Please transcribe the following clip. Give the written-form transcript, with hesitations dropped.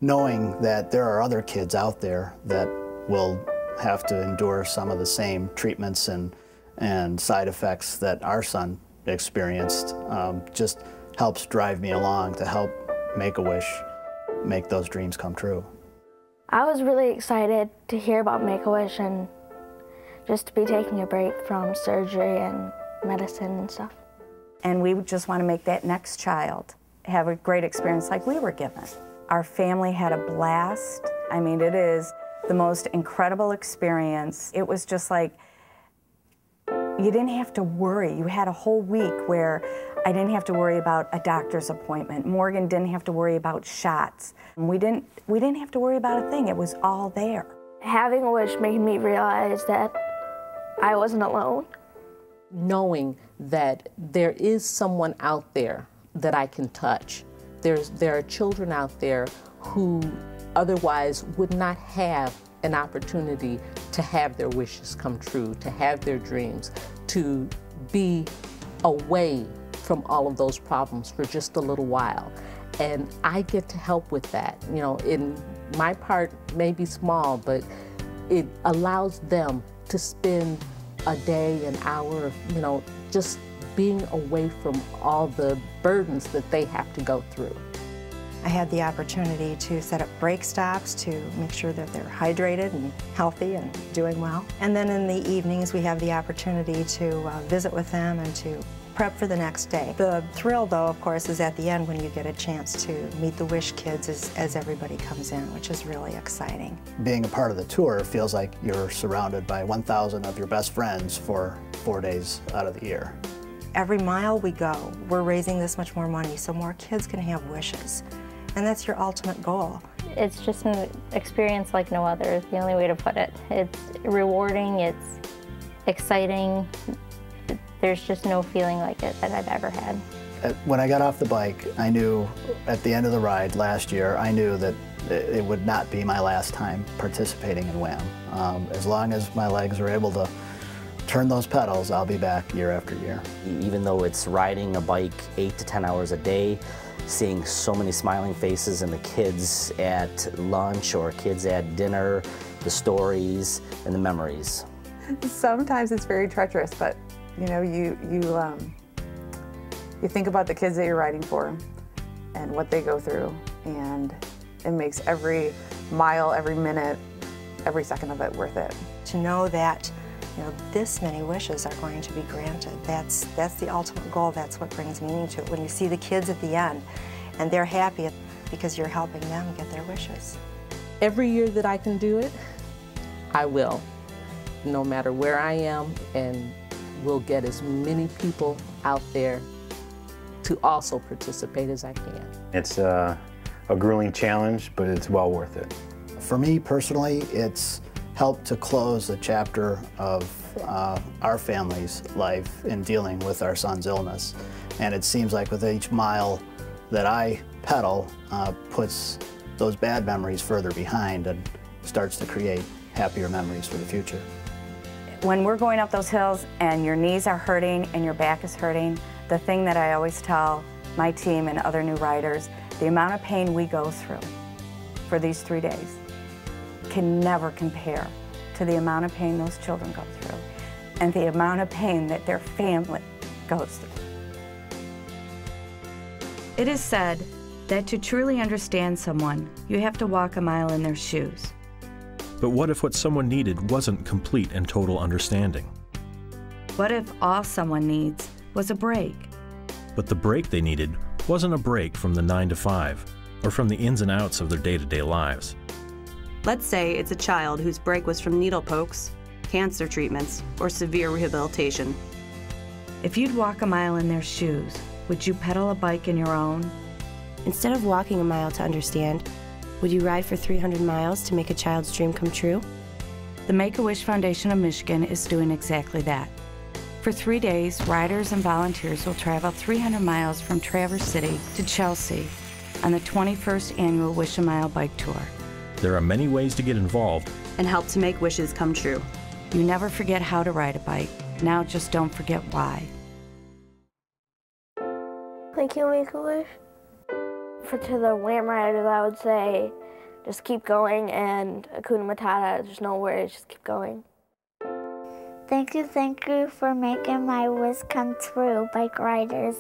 knowing that there are other kids out there that will have to endure some of the same treatments and side effects that our son experienced just helps drive me along to help Make-A-Wish make those dreams come true. I was really excited to hear about Make-A-Wish and just to be taking a break from surgery and medicine and stuff. And we just want to make that next child have a great experience like we were given. Our family had a blast. I mean, it is the most incredible experience. It was just like, you didn't have to worry. You had a whole week where I didn't have to worry about a doctor's appointment. Morgan didn't have to worry about shots. We didn't have to worry about a thing. It was all there. Having a wish made me realize that I wasn't alone. Knowing that there is someone out there that I can touch. There are children out there who otherwise would not have an opportunity to have their wishes come true, to have their dreams, to be away from all of those problems for just a little while. And I get to help with that. You know, in my part may be small, but it allows them to spend a day, an hour, you know, just being away from all the burdens that they have to go through. I had the opportunity to set up break stops to make sure that they're hydrated and healthy and doing well. And then in the evenings we have the opportunity to visit with them and to prep for the next day. The thrill, though, of course, is at the end when you get a chance to meet the Wish kids as everybody comes in, which is really exciting. Being a part of the tour feels like you're surrounded by 1,000 of your best friends for 4 days out of the year. Every mile we go, we're raising this much more money so more kids can have wishes. And that's your ultimate goal. It's just an experience like no other, is the only way to put it. It's rewarding, it's exciting. There's just no feeling like it that I've ever had. When I got off the bike, I knew at the end of the ride last year, I knew that it would not be my last time participating in WHAM. As long as my legs are able to turn those pedals, I'll be back year after year. Even though it's riding a bike 8 to 10 hours a day, seeing so many smiling faces and the kids at lunch or kids at dinner, the stories and the memories. Sometimes it's very treacherous, but you know, you think about the kids that you're riding for and what they go through, and it makes every mile, every minute, every second of it worth it. To know that, you know, this many wishes are going to be granted, that's the ultimate goal. That's what brings meaning to it. When you see the kids at the end and they're happy because you're helping them get their wishes. Every year that I can do it, I will, no matter where I am, and we'll get as many people out there to also participate as I can. It's a grueling challenge, but it's well worth it. For me personally, it's helped to close a chapter of our family's life in dealing with our son's illness. And it seems like with each mile that I pedal, puts those bad memories further behind and starts to create happier memories for the future. When we're going up those hills and your knees are hurting and your back is hurting, the thing that I always tell my team and other new riders, the amount of pain we go through for these 3 days can never compare to the amount of pain those children go through and the amount of pain that their family goes through. It is said that to truly understand someone, you have to walk a mile in their shoes. But what if what someone needed wasn't complete and total understanding? What if all someone needs was a break? But the break they needed wasn't a break from the 9 to 5 or from the ins and outs of their day-to-day lives. Let's say it's a child whose break was from needle pokes, cancer treatments, or severe rehabilitation. If you'd walk a mile in their shoes, would you pedal a bike in your own? Instead of walking a mile to understand, would you ride for 300 miles to make a child's dream come true? The Make-A-Wish Foundation of Michigan is doing exactly that. For 3 days, riders and volunteers will travel 300 miles from Traverse City to Chelsea on the 21st annual Wish a Mile bike tour. There are many ways to get involved and help to make wishes come true. You never forget how to ride a bike. Now just don't forget why. Thank you, Make-A-Wish. To the WHAM riders, I would say, just keep going, and Hakuna Matata, there's no worries, just keep going. Thank you for making my wish come true, bike riders.